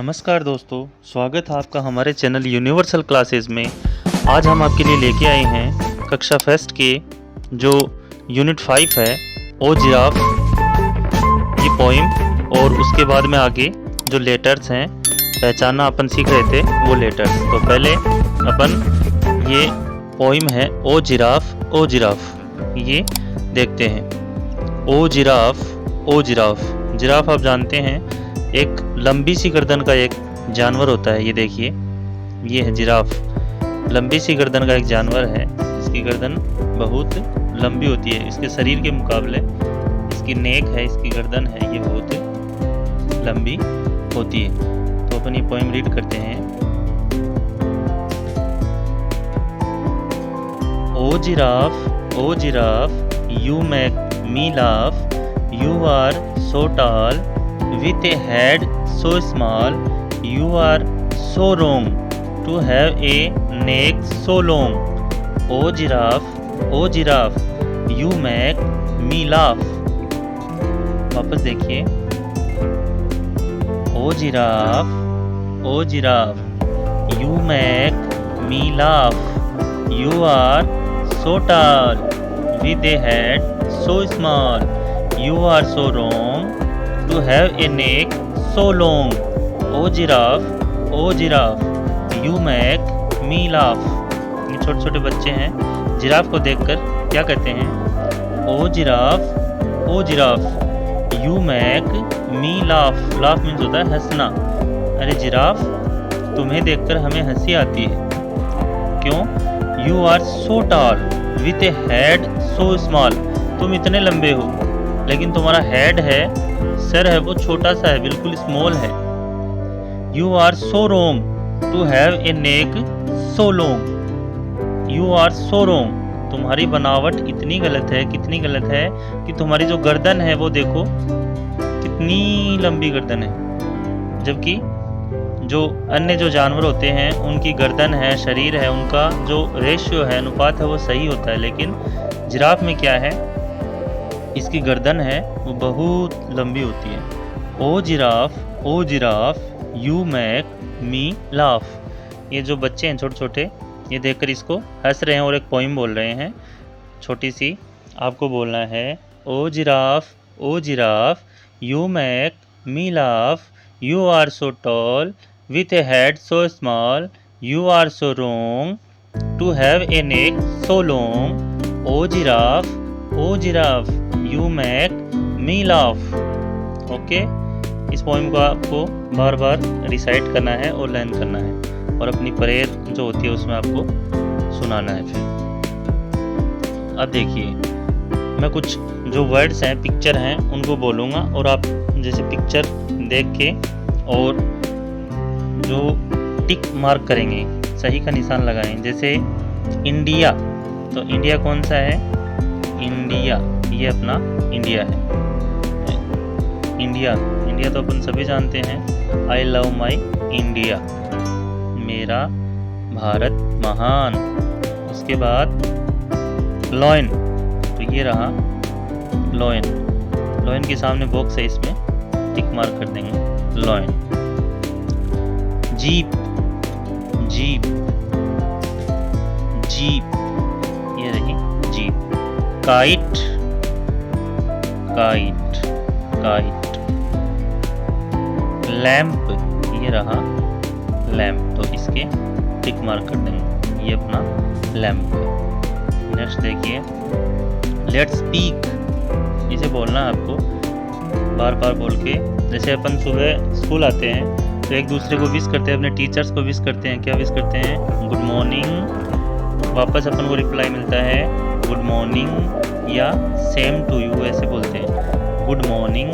नमस्कार दोस्तों, स्वागत है आपका हमारे चैनल यूनिवर्सल क्लासेस में। आज हम आपके लिए लेके आए हैं कक्षा फर्स्ट के जो यूनिट 5 है ओ जिराफ, ये पोइम, और उसके बाद में आगे जो लेटर्स हैं पहचानना अपन सीख रहे थे वो लेटर्स। तो पहले अपन ये पोइम है ओ जिराफ, ये देखते हैं। ओ जिराफ, ओ जिराफ। जिराफ आप जानते हैं एक लंबी सी गर्दन का एक जानवर होता है। ये देखिए, ये है जिराफ, लंबी सी गर्दन का एक जानवर है। इसकी गर्दन बहुत लंबी होती है, इसके शरीर के मुकाबले इसकी नेक है, इसकी गर्दन है, ये बहुत लंबी होती है। तो अपन ये पोएम रीड करते हैं। O giraffe, you make me laugh, you are so tall with a head so small, you are so wrong to have a neck so long. O giraffe, you make me laugh. वापस देखिए। O giraffe, you make me laugh. You are so tall with a head so small. You are so wrong to have a neck so long. O giraffe, you make me laugh. ये छोटे छोटे बच्चे हैं, giraffe को देखकर क्या कहते हैं? O giraffe, you make me laugh. laugh means होता है हंसना। अरे जिराफ, तुम्हें देखकर हमें हंसी आती है। क्यों? You are so tall with a head so small. तुम इतने लंबे हो लेकिन तुम्हारा हेड है, सर है, वो छोटा सा है, बिल्कुल स्मॉल है। You are so wrong to have a neck so long. You are so wrong, तुम्हारी बनावट इतनी गलत है, कितनी गलत है कि तुम्हारी जो गर्दन है वो देखो कितनी लंबी गर्दन है। जबकि जो अन्य जो जानवर होते हैं उनकी गर्दन है, शरीर है, उनका जो रेशियो है, अनुपात है, वो सही होता है। लेकिन जिराफ में क्या है? इसकी गर्दन है वो बहुत लंबी होती है। O giraffe, you make me laugh. ये जो बच्चे हैं छोटे छोटे, ये देखकर इसको हंस रहे हैं और एक पोइम बोल रहे हैं छोटी सी। आपको बोलना है O giraffe, you make me laugh, you are so tall with a head so small, you are so wrong to have a neck so long. O giraffe, you make me laugh. Okay, इस poem को आपको बार बार recite करना है और learn करना है, और अपनी प्रेयर जो होती है उसमें आपको सुनाना है। फिर अब देखिए, मैं कुछ जो वर्ड्स हैं, पिक्चर हैं, उनको बोलूँगा और आप जैसे पिक्चर देख के और जो टिक मार्क करेंगे, सही का निशान लगाएं। जैसे इंडिया, तो इंडिया कौन सा है? इंडिया, ये अपना इंडिया है। इंडिया तो अपन सभी जानते हैं। आई लव माई इंडिया, मेरा भारत महान। उसके बाद लॉयन, तो ये रहा लॉयन के सामने बॉक्स है, इसमें टिक मार्क कर देंगे लॉयन। जीप, ये रही जीप। काइट, लैंप, ये रहा लैंप, तो इसके टिक मार्क कर देंगे, ये अपना लैंप है। नेक्स्ट देखिए, लेट्स स्पीक, इसे बोलना है आपको बार बार बोल के। जैसे अपन सुबह स्कूल आते हैं तो एक दूसरे को विश करते हैं, अपने टीचर्स को विश करते हैं। क्या विश करते हैं? Good morning. वापस अपन को रिप्लाई मिलता है गुड मॉर्निंग या सेम टू यू, ऐसे बोलते हैं। Good morning.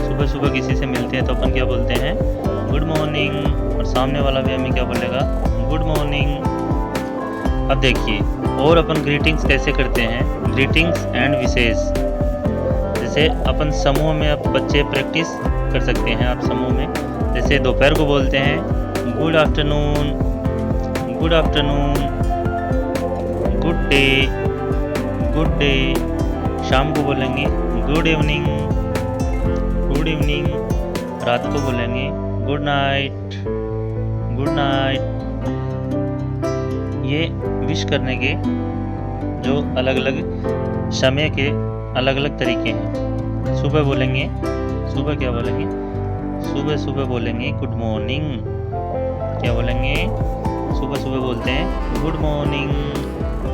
सुबह सुबह किसी से मिलते हैं तो अपन क्या बोलते हैं? गुड मॉर्निंग, और सामने वाला भी हमें क्या बोलेगा? Good morning. अब देखिए, और अपन ग्रीटिंग्स कैसे करते हैं? Greetings and wishes. जैसे अपन समूह में, अब बच्चे प्रैक्टिस कर सकते हैं आप समूह में। जैसे दोपहर को बोलते हैं गुड आफ्टरनून, गुड डे। शाम को बोलेंगे गुड इवनिंग, रात को बोलेंगे गुड नाइट, गुड नाइट। ये विश करने के जो अलग अलग समय के अलग अलग तरीके हैं। सुबह बोलेंगे, सुबह क्या बोलेंगे, सुबह सुबह बोलेंगे गुड मॉर्निंग। क्या बोलेंगे, सुबह सुबह बोलते हैं गुड मॉर्निंग।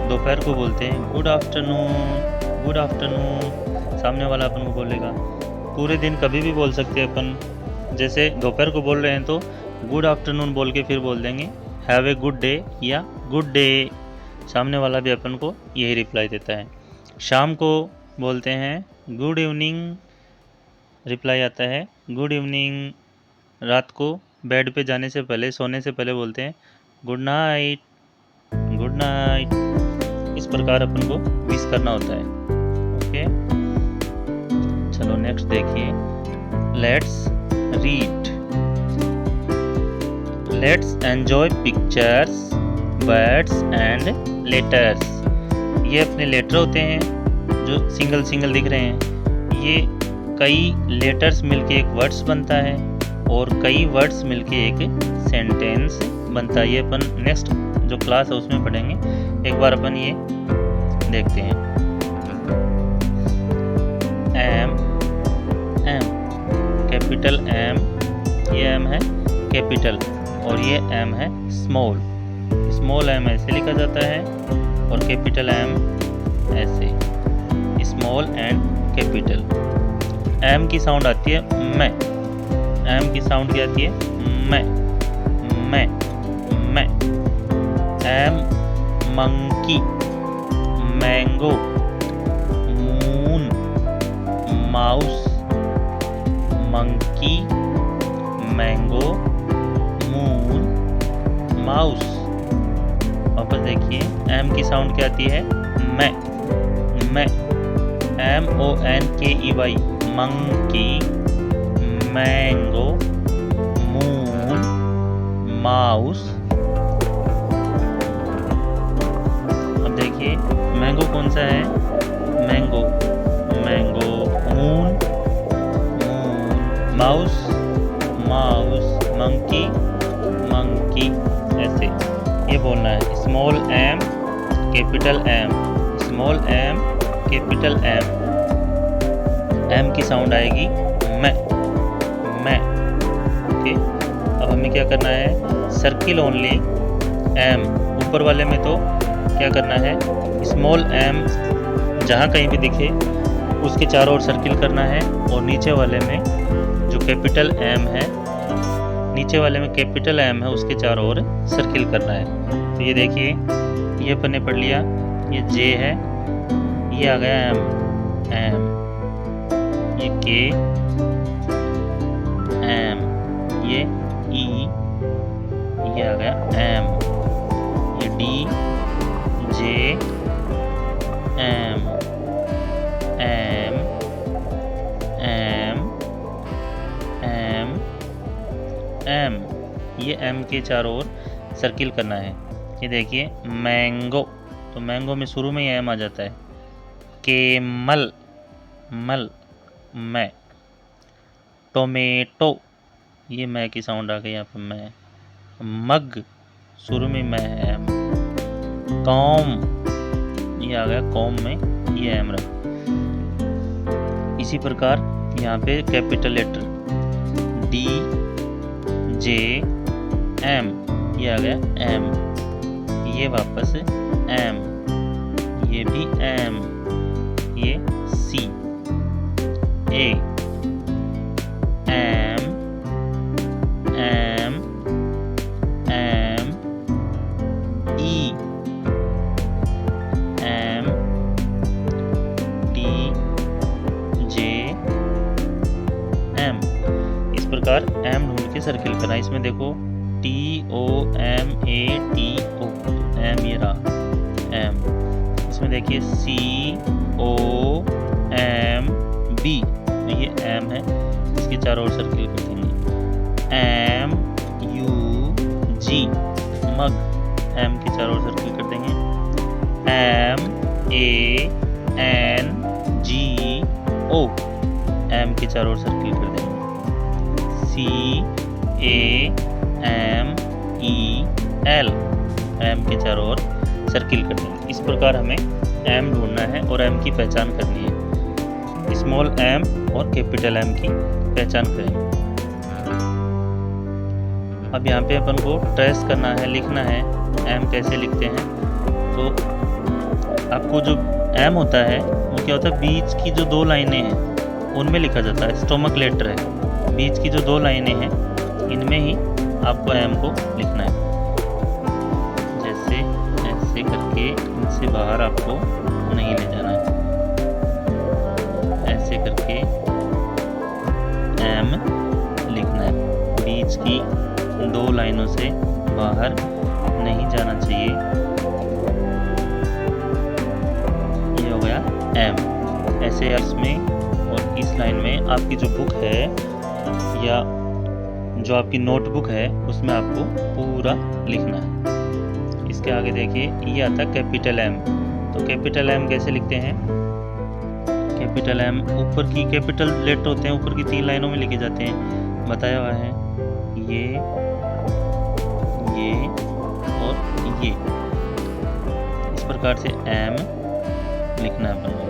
दोपहर को बोलते हैं गुड आफ्टरनून, गुड आफ्टरनून। सामने वाला अपन को बोलेगा। पूरे दिन कभी भी बोल सकते हैं अपन। जैसे दोपहर को बोल रहे हैं तो गुड आफ्टरनून बोल के फिर बोल देंगे हैव ए गुड डे या गुड डे। सामने वाला भी अपन को यही रिप्लाई देता है। शाम को बोलते हैं गुड इवनिंग, रिप्लाई आता है गुड इवनिंग। रात को बेड पे जाने से पहले, सोने से पहले बोलते हैं गुड नाइट, गुड नाइट। इस प्रकार अपन को विश करना होता है। ओके, चलो नेक्स्ट देखिए। Let's read. Let's enjoy pictures, words and letters. ये अपने लेटर होते हैं जो सिंगल सिंगल दिख रहे हैं। ये कई लेटर्स मिलके एक वर्ड्स बनता है और कई वर्ड्स मिलके एक सेंटेंस बनता है। ये अपन नेक्स्ट जो क्लास है उसमें पढ़ेंगे। एक बार अपन ये देखते हैं। एम, एम, कैपिटल एम, ये एम है कैपिटल और ये एम है स्मॉल। स्मॉल एम ऐसे लिखा जाता है और कैपिटल एम ऐसे, स्मॉल एंड कैपिटल। एम की साउंड आती है मैं। एम की साउंड क्या आती है, मैं, मैं, मैं। M monkey, mango, moon, mouse. Monkey, mango, moon, mouse. वापस देखिए, एम की साउंड क्या आती है, मैं, मैं। MONKEY, monkey, mango, moon, mouse. अब देखिए मैंगो कौन सा है, mango, mango. Moon, moon. Mouse, mouse. Monkey, monkey. ऐसे ये बोलना है। Small M, capital M, small M, capital M. M की साउंड आएगी मैं, मैं। ओके, अब हमें क्या करना है, सर्किल ओनली एम। ऊपर वाले में तो क्या करना है, स्मॉल एम जहाँ कहीं भी दिखे उसके चारों ओर सर्किल करना है और नीचे वाले में जो कैपिटल एम है, नीचे वाले में कैपिटल एम है उसके चारों ओर सर्किल करना है। तो ये देखिए, ये अपन ने पढ़ लिया। ये जे है, ये आ गया एम, एम। ये के, एम। ये ई, ये आ गया एम। ये D, J, M, M, M, M, M. ये एम के चारों ओर सर्किल करना है। ये देखिए मैंगो, तो मैंगो में शुरू में ही एम आ जाता है। केमल, मल, मैं। टोमेटो, ये मैं की साउंड आ गई यहाँ पर, मैं। मग, शुरू में मैं है एम। कॉम, ये आ गया कॉम में ये एम रहा। इसी प्रकार यहाँ पे capital letter D, J, M, ये आ गया एम। ये वापस एम, ये भी एम। ये सी, ए, एम, एम, एम, ई, एम, डी, जे, एम। इस प्रकार एम ढूंढ के सर्किल करना। इसमें देखो TOMATO, एम ये रहा एम। इसमें देखिए COMB, ये एम है, इसके चारों ओर सर्किल कर देंगे। MUG, मग, एम के चारों ओर सर्किल कर देंगे। MANGO, एम के चारों ओर सर्किल कर देंगे। CAMEL, एम के चारों ओर सर्किल कर देंगे। इस प्रकार हमें एम ढूंढना है और एम की पहचान करनी है। स्मॉल एम और कैपिटल एम की पहचान करेंगे। अब यहाँ पे अपन को ट्रेस करना है, लिखना है एम कैसे लिखते हैं। तो आपको जो एम होता है वो क्या होता है, बीच की जो दो लाइनें हैं उनमें लिखा जाता है। स्टोमक लेटर है, बीच की जो दो लाइनें हैं इनमें ही आपको एम को लिखना है। जैसे ऐसे करके इनसे बाहर आपको नहीं ले जाना है, ऐसे करके एम लिखना है। बीच की दो लाइनों से बाहर नहीं जाना चाहिए। ये हो गया एम। ऐसे इसमें और इस लाइन में आपकी जो बुक है या जो आपकी नोटबुक है उसमें आपको पूरा लिखना है। इसके आगे देखिए ये आता है कैपिटल एम। तो कैपिटल एम कैसे लिखते हैं? कैपिटल एम ऊपर की कैपिटल लेटर होते हैं, ऊपर की 3 लाइनों में लिखे जाते हैं, बताया हुआ है। ये और ये, इस प्रकार से एम लिखना है अपन को।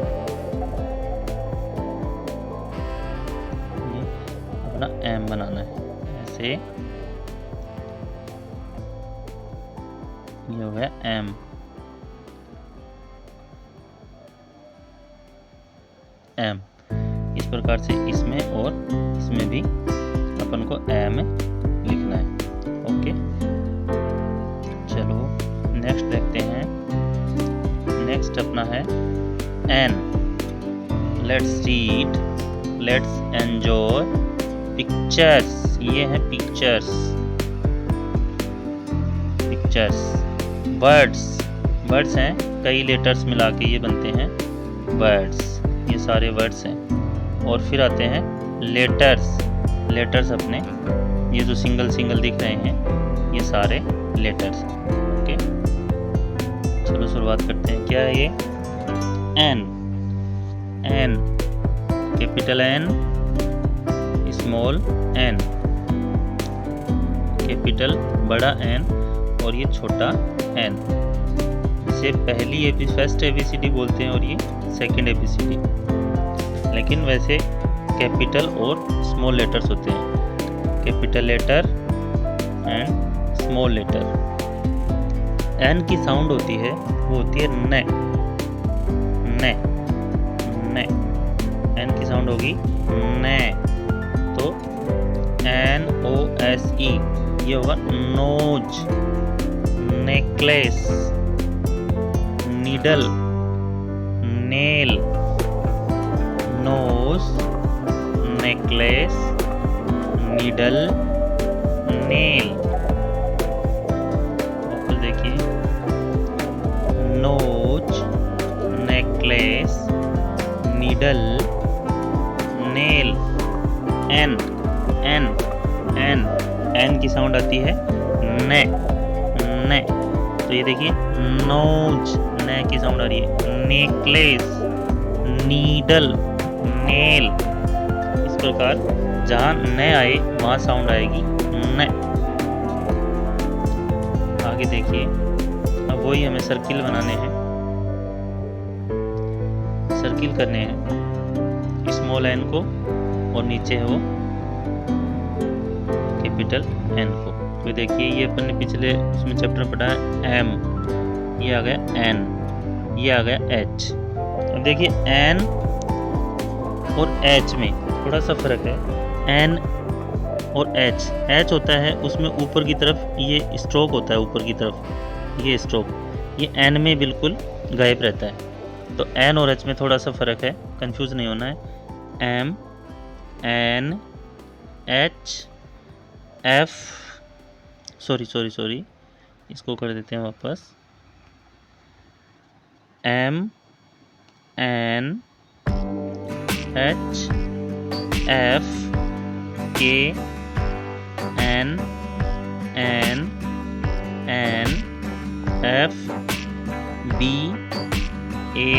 ये अपना एम बनाना है ऐसे। ये हो गया एम। एम इस प्रकार से इसमें और इसमें भी अपन को एम लिखना है। ओके, चलो नेक्स्ट देखते हैं। नेक्स्ट अपना है N. Let's read, let's enjoy pictures. ये है पिक्चर्स। पिक्चर्स वर्ड्स, वर्ड्स हैं, कई लेटर्स मिला के ये बनते हैं वर्ड्स। ये सारे वर्ड्स हैं। और फिर आते हैं लेटर्स। लेटर्स अपने ये जो सिंगल सिंगल दिख रहे हैं ये सारे लेटर्स। ओके, चलो शुरुआत करते हैं। क्या है ये? N. N, capital N, small N, capital बड़ा एन और ये छोटा एन। इसे पहली फर्स्ट एबीसीडी बोलते हैं और ये सेकंड एबीसीडी। लेकिन वैसे कैपिटल और स्मॉल लेटर्स होते हैं, capital letter and small letter. N की साउंड होती है वो होती है ने। ने, ने, एन की साउंड होगी ने। तो NOSE, ये होगा nose. Necklace, needle, nail. Nose, necklace, needle, nail. वापस देखिए, nose, necklace, needle, nail. N, N, N, N की साउंड आती है ने। ने, तो ये देखिए नोज, ने की साउंड आ रही है। Necklace, needle, nail. इस प्रकार जहाँ न आए वहाँ साउंड आएगी न। आगे देखिए, अब वही हमें सर्किल बनाने हैं, सर्किल करने हैं स्मॉल एन को और नीचे है वो कैपिटल एन को। तो देखिए ये अपन ने पिछले उसमें चैप्टर में पढ़ा है एम, ये आ गया एन, ये आ गया एच। अब देखिए एन और एच में थोड़ा सा फर्क है। एन और एच, एच होता है उसमें ऊपर की तरफ ये स्ट्रोक होता है, ऊपर की तरफ ये स्ट्रोक, ये एन में बिल्कुल गायब रहता है। तो एन और एच में थोड़ा सा फर्क है, कंफ्यूज नहीं होना है। M, N, H, F, sorry इसको कर देते हैं वापस। M, N, H, F, K, N, N, N, F, B, A,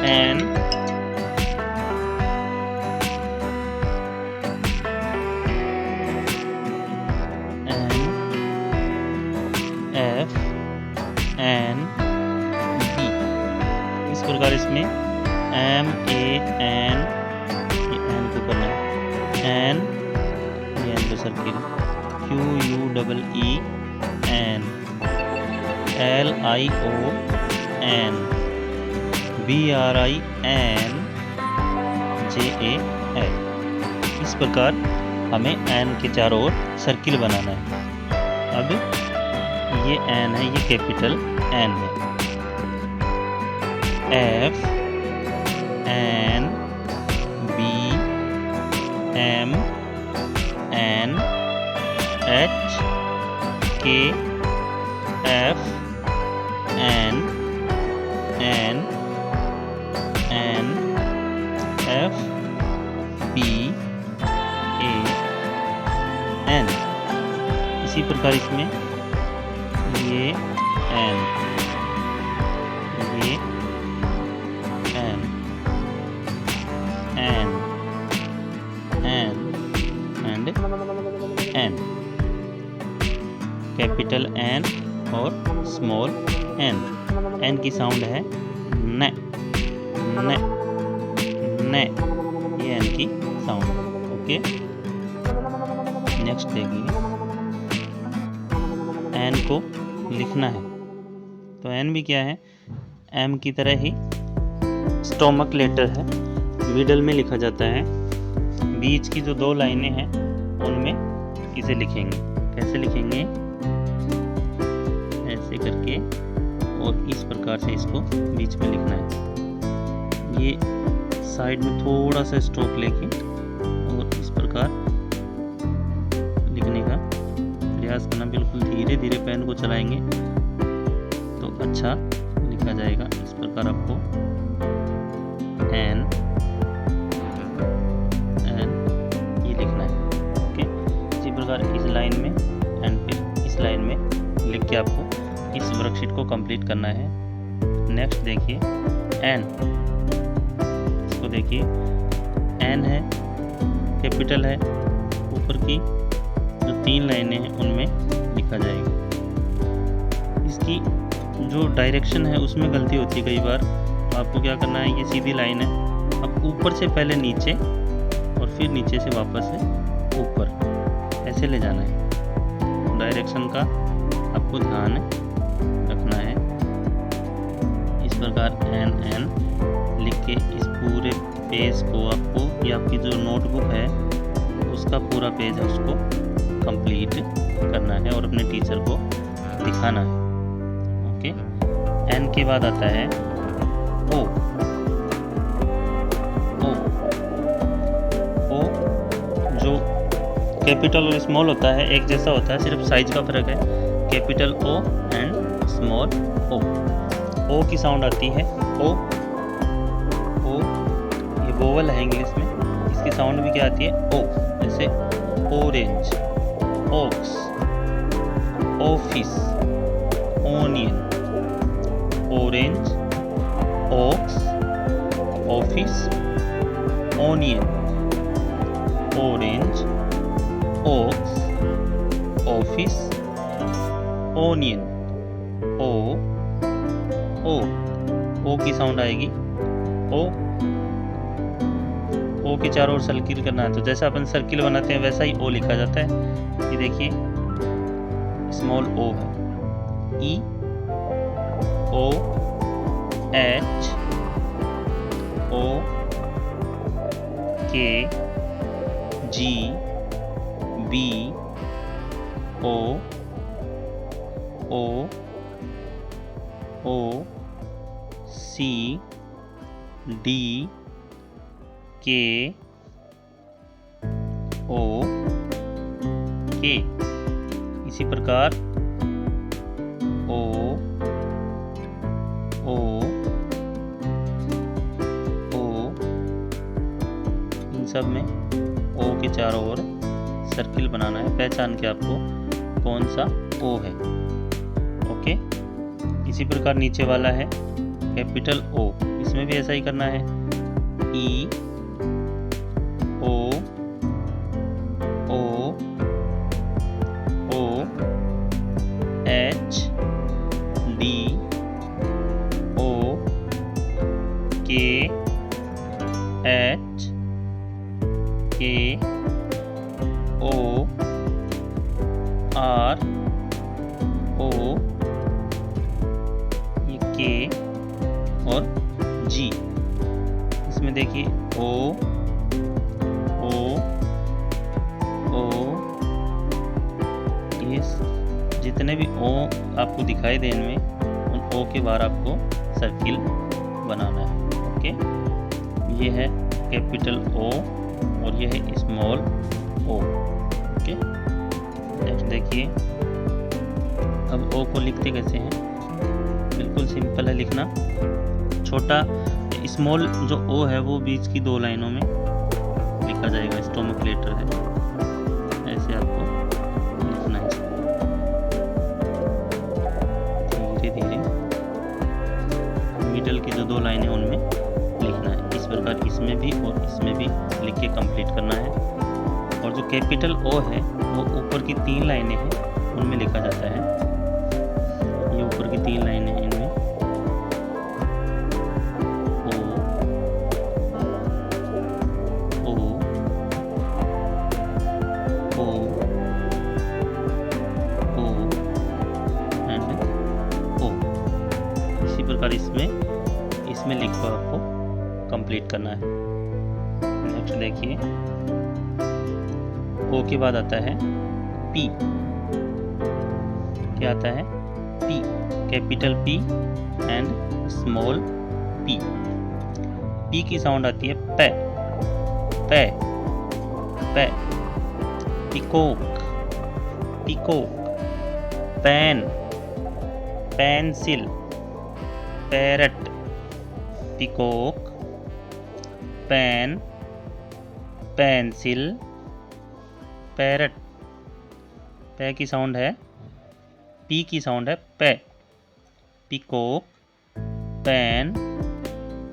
N, F N B। इस प्रकार इसमें M A N, ये N को करना है, N, ये N को circle, Q U E E N, L I O N, B R I N J A L। इस प्रकार हमें N के चारों ओर सर्किल बनाना है। अब ये N है, ये कैपिटल N है। F N B M N H K F N N N F P A N। इसी प्रकार इसमें ये N, ये N, N, N and N, capital N और स्मॉल n। n की साउंड है न, न, न, ये n की साउंड। ओके, नेक्स्ट देखिए, n को लिखना है तो n भी क्या है, m की तरह ही स्टोमक लेटर है, मिडल में लिखा जाता है। बीच की जो दो लाइनें हैं उनमें इसे लिखेंगे। कैसे लिखेंगे, ऐसे करके और इस प्रकार से इसको बीच में लिखना है। ये साइड में थोड़ा सा स्ट्रोक लेके और इस प्रकार लिखने का प्रयास करना। बिल्कुल धीरे धीरे पेन को चलाएंगे तो अच्छा लिखा जाएगा। इस प्रकार आपको एन ये लिखना है। ओके, इसी प्रकार इस लाइन में एंड फिर इस लाइन में लिख के आपको इस वर्कशीट को कंप्लीट करना है। नेक्स्ट देखिए एन, इसको देखिए एन है, कैपिटल है, ऊपर की जो 3 लाइनें हैं उनमें लिखा जाएगा। इसकी जो डायरेक्शन है उसमें गलती होती है कई बार, तो आपको क्या करना है, ये सीधी लाइन है, अब ऊपर से पहले नीचे और फिर नीचे से वापस से ऊपर, ऐसे ले जाना है। डायरेक्शन का आपको ध्यान रखना है। इस प्रकार एन एन लिख के इस पूरे पेज को आपको, ये आपकी जो नोटबुक है उसका पूरा पेज है उसको कंप्लीट करना है और अपने टीचर को दिखाना है। ओके, एन के बाद आता है ओ। ओ, ओ जो कैपिटल और स्मॉल होता है एक जैसा होता है, सिर्फ साइज का फर्क है। Capital O and small O. O की साउंड आती है ओ, ओ, ये वोवल है इंग्लिश में, इसकी साउंड भी क्या आती है ओ। जैसे orange, oaks, office, onion, orange, oaks, office, onion, orange, oaks, office, onion, O, O, O की साउंड आएगी ओ। ओ के चारों ओर सर्किल करना है, तो जैसा अपन सर्किल बनाते हैं वैसा ही ओ लिखा जाता है। ये देखिए स्मॉल ओ है, ई ओ एच ओ के जी बी ओ ओ सी डी के ओ के। इसी प्रकार ओ ओ ओ, इन सब में ओ के चारों ओर सर्किल बनाना है। पहचान के आपको कौन सा ओ है। ओके, इसी प्रकार नीचे वाला है कैपिटल ओ, इसमें भी ऐसा ही करना है। ई ओ ओ ओ एच के और जी। इसमें देखिए ओ ओ ओ, ये जितने भी ओ आपको दिखाई दे इनमें, उन ओ के बाहर आपको सर्किल बनाना है। ओके, ये है कैपिटल ओ और ये है स्मॉल ओ। ओके, नेक्स्ट देखिए, अब ओ को लिखते कैसे हैं? बिल्कुल सिंपल है लिखना। छोटा स्मॉल जो ओ है वो बीच की 2 लाइनों में लिखा जाएगा, स्टोमक लेटर है, ऐसे आपको लिखना है। धीरे धीरे मिडल की जो 2 लाइनें उनमें लिखना है। इस प्रकार इसमें भी और इसमें भी लिख के कंप्लीट करना है। और जो कैपिटल ओ है वो ऊपर की 3 लाइनें हैं उनमें लिखा जाता है। ये ऊपर की 3 लाइनें हैं, इनमें ओ ओ ओ ओ एंड ओ। इसी प्रकार इसमें लिख कर आपको कंप्लीट करना है। नेक्स्ट देखिए, ओ के बाद आता है पी। क्या आता है? P, capital P and small P. P की साउंड आती है पे पे पे। Peacock peacock, pen pencil, parrot, peacock, pen, pencil, parrot. पे की साउंड है, पी की साउंड है पे। Peacock, pen,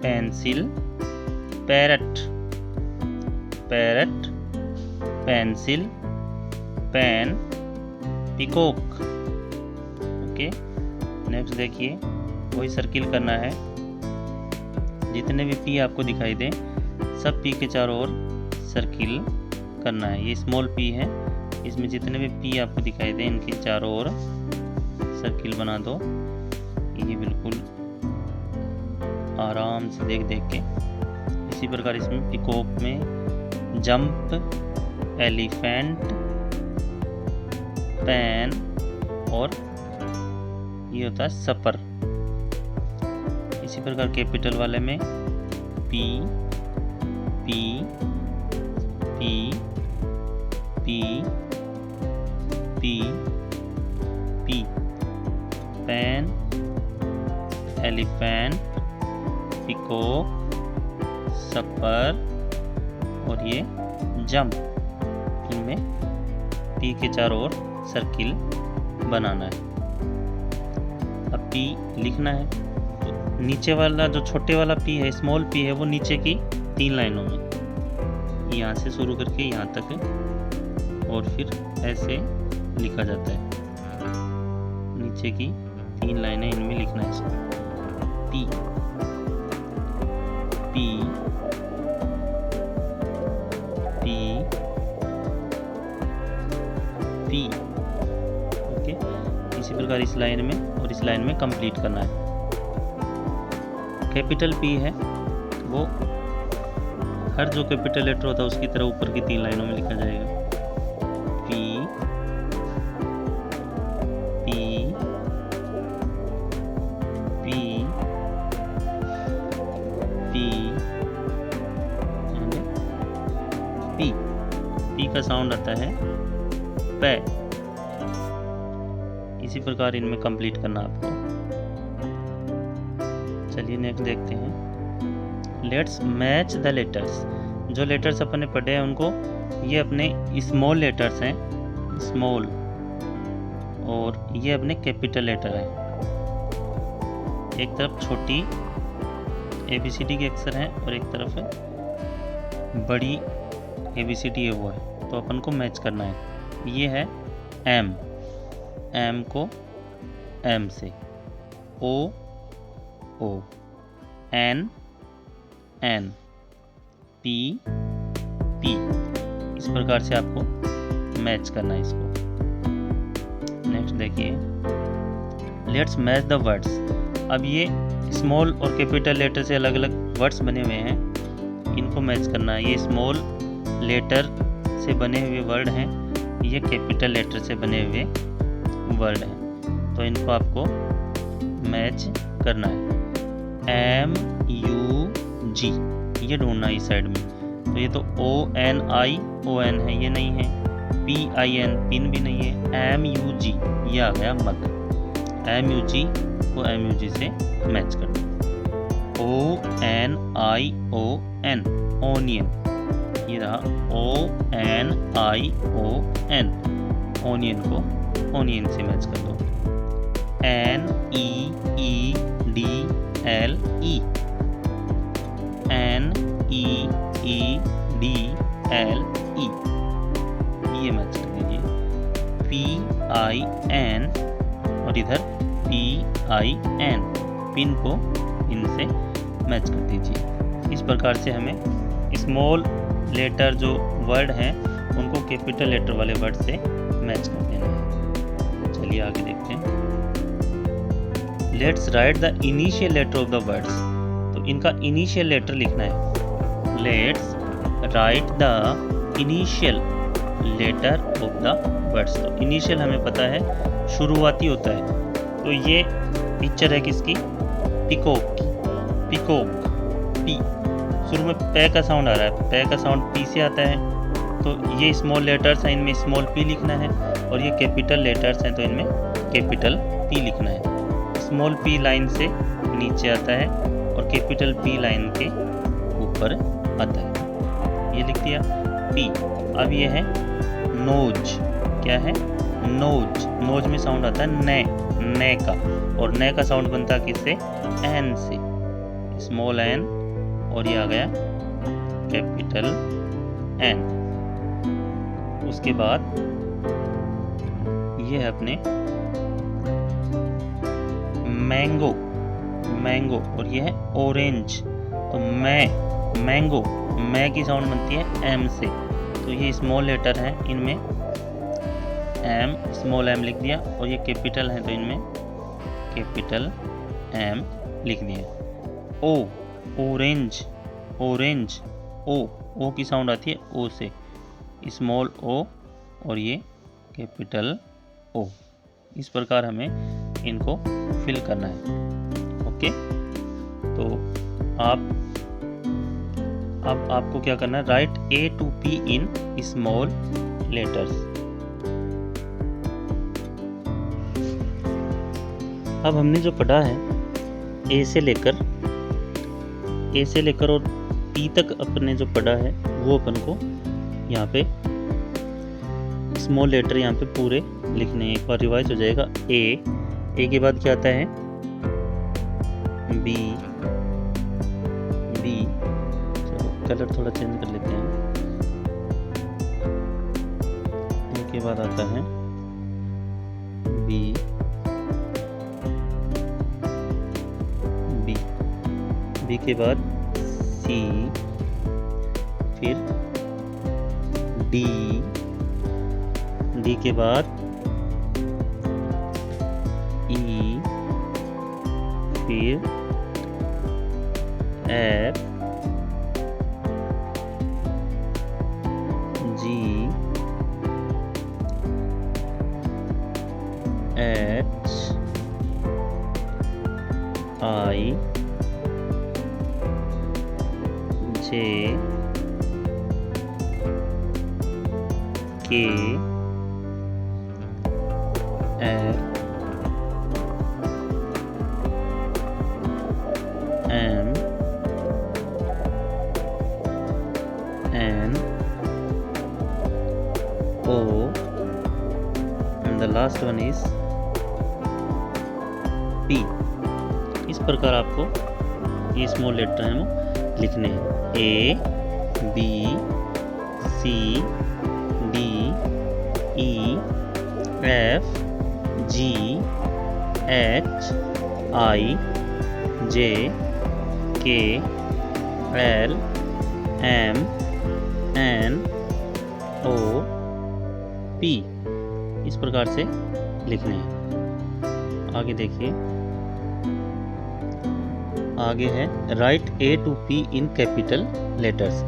pencil, parrot, parrot, pencil, pen, peacock. Okay, next देखिए, वही सर्किल करना है। जितने भी पी आपको दिखाई दें सब पी के चारों ओर सर्किल करना है। ये स्मॉल पी है, इसमें जितने भी पी आपको दिखाई दें इनके चारों ओर सर्किल बना दो। ये बिल्कुल आराम से देख देख के। इसी प्रकार इसमें पिकॉक में जंप, एलिफेंट, पेन और ये होता है सपर। इसी प्रकार कैपिटल वाले में P P P P P P, pen, elephant, peacock, supper और ये जंप। इनमें पी के चारों ओर सर्किल बनाना है। अब पी लिखना है तो नीचे वाला जो छोटे वाला पी है, स्मॉल पी है, वो नीचे की 3 लाइनों में, यहाँ से शुरू करके यहाँ तक और फिर ऐसे लिखा जाता है। नीचे की 3 लाइनें इनमें लिखना है इसको। P P P P. Okay, इसी प्रकार इस लाइन में और इस लाइन में कंप्लीट करना है। कैपिटल पी है वो हर जो कैपिटल लेटर होता है उसकी तरह ऊपर की 3 लाइनों में लिखा जाएगा। P P P P P. P का साउंड आता है पे। इसी प्रकार इनमें कंप्लीट करना आपको। चलिए नेक्स्ट देखते हैं। Let's match the letters. जो लेटर्स अपने पढ़े हैं उनको, ये अपने स्मॉल लेटर्स हैं, स्मॉल, और ये अपने कैपिटल लेटर हैं। एक तरफ छोटी ABCD के अक्षर हैं और एक तरफ है बड़ी ABCD है, वो है, तो अपन को मैच करना है। ये है M, M को M से, O O, N N, P P। इस प्रकार से आपको मैच करना है इसको। नेक्स्ट देखिए, लेट्स मैच द वर्ड्स। अब ये स्मॉल और कैपिटल लेटर से अलग अलग वर्ड्स बने हुए हैं, इनको मैच करना है। ये स्मॉल लेटर से बने हुए वर्ड हैं, ये कैपिटल लेटर से बने हुए वर्ड हैं, तो इनको आपको मैच करना है। MUG ये ढूंढना है इस साइड में, तो ये तो ONION है, ये नहीं है। PIN पिन भी नहीं है। MUG ये आ गया मग। MUG को MUG से मैच करना है। ONION ओनियन, ये रहा ONION, ओनियन को ओनियन से मैच कर दो। NEEDLE NEEDLE ये मैच कर दीजिए। PIN और इधर PIN पिन को इनसे मैच कर दीजिए। इस प्रकार से हमें स्मॉल लेटर जो वर्ड हैं उनको कैपिटल लेटर वाले वर्ड से मैच कर देना है। चलिए आगे देखते हैं। Let's write the initial letter of the words, तो इनका इनिशियल लेटर लिखना है। Let's write the initial letter of the words, तो इनिशियल हमें पता है शुरुआती होता है, तो ये पिक्चर है किसकी, पिकॉक की। पिकॉक पी, शुरू में पे का साउंड आ रहा है, पे का साउंड पी से आता है, तो ये स्मॉल लेटर्स हैं, इनमें स्मॉल पी लिखना है, और ये कैपिटल लेटर्स हैं तो इनमें कैपिटल पी लिखना है। स्मॉल पी लाइन से नीचे आता है और कैपिटल पी लाइन के ऊपर आता है, ये लिख दिया पी। अब ये है नोज, क्या है नोज, नोज में साउंड आता है ने का, और ने का साउंड बनता है किससे, एन से, स्मॉल एन, और ये आ गया कैपिटल एन। उसके बाद ये है अपने मैंगो, मैंगो, और ये है ऑरेंज, तो मैंगो, मै की साउंड बनती है एम से, तो ये स्मॉल लेटर हैं, इनमें एम, स्मॉल एम लिख दिया, और ये कैपिटल हैं तो इनमें कैपिटल एम लिख दिया। ओ, ऑरेंज, ऑरेंज, ओ की साउंड आती है ओ से, स्मॉल ओ, और ये कैपिटल ओ। इस प्रकार हमें इनको फिल करना है। ओके, तो अब आपको क्या करना है, right A to P in small letters. अब हमने जो पढ़ा है ए से लेकर और P तक अपने जो पढ़ा है वो अपन को यहाँ पे स्मॉल लेटर यहाँ पे पूरे लिखने हैं। एक बार रिवाइज हो जाएगा। ए के बाद क्या आता है, बी, चलो कलर थोड़ा चेंज कर लेते हैं। ए के बाद आता है बी के बाद सी, फिर डी के बाद ई, फिर F, ji, H, I, J, K, L, M, N, O, and the last one is P. इस प्रकार आपको ये स्मॉल लेटर हैं वो लिखने हैं। ए, B, C, D, E, F, ji, H, I, J, K, L, M, N, O, P. इस प्रकार से लिखने हैं। आगे देखिए, आगे है right A to P in capital letters.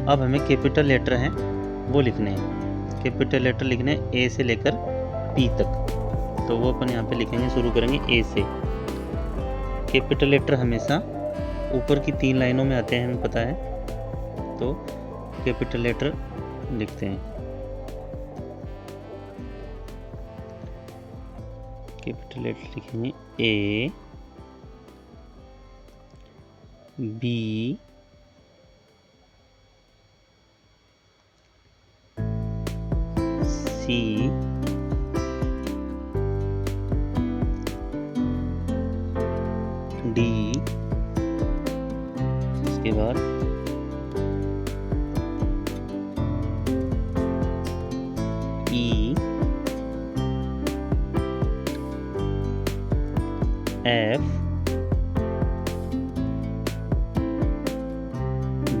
अब हमें कैपिटल लेटर हैं वो लिखने हैं। कैपिटल लेटर लिखने हैं A से लेकर P तक, तो वो अपन यहाँ पे लिखेंगे। शुरू करेंगे A से। कैपिटल लेटर हमेशा ऊपर की 3 लाइनों में आते हैं, हमें पता है। तो कैपिटल लेटर लिखते हैं। कैपिटल लेटर लिखेंगे A, B, C, D, इसके बाद E, F,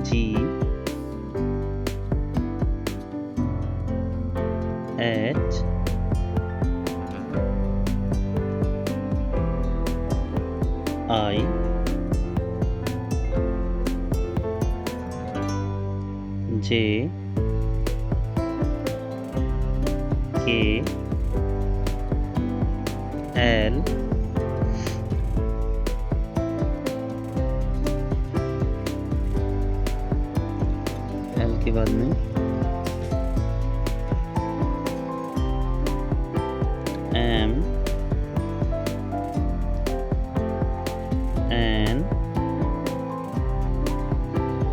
G, H, I, J, K, L, L के बाद में M, N,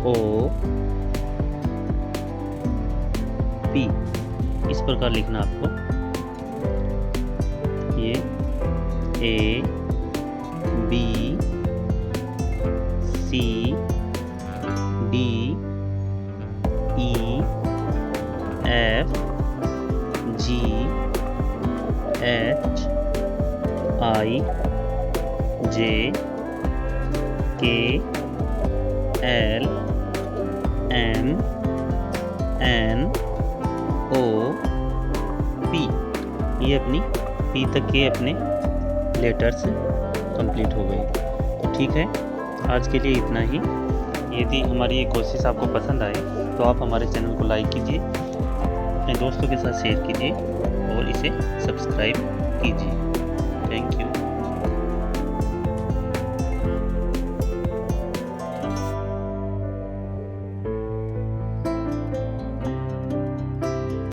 O, P। इस प्रकार लिखना आपको। ये A, B, C, D, E, F, G, H, I, J, K, L, M, N, O, P। ये अपनी P तक के अपने लेटर्स कंप्लीट हो गए। तो ठीक है, आज के लिए इतना ही। यदि हमारी ये कोशिश आपको पसंद आए तो आप हमारे चैनल को लाइक कीजिए, अपने दोस्तों के साथ शेयर कीजिए और इसे सब्सक्राइब कीजिए। Thank you.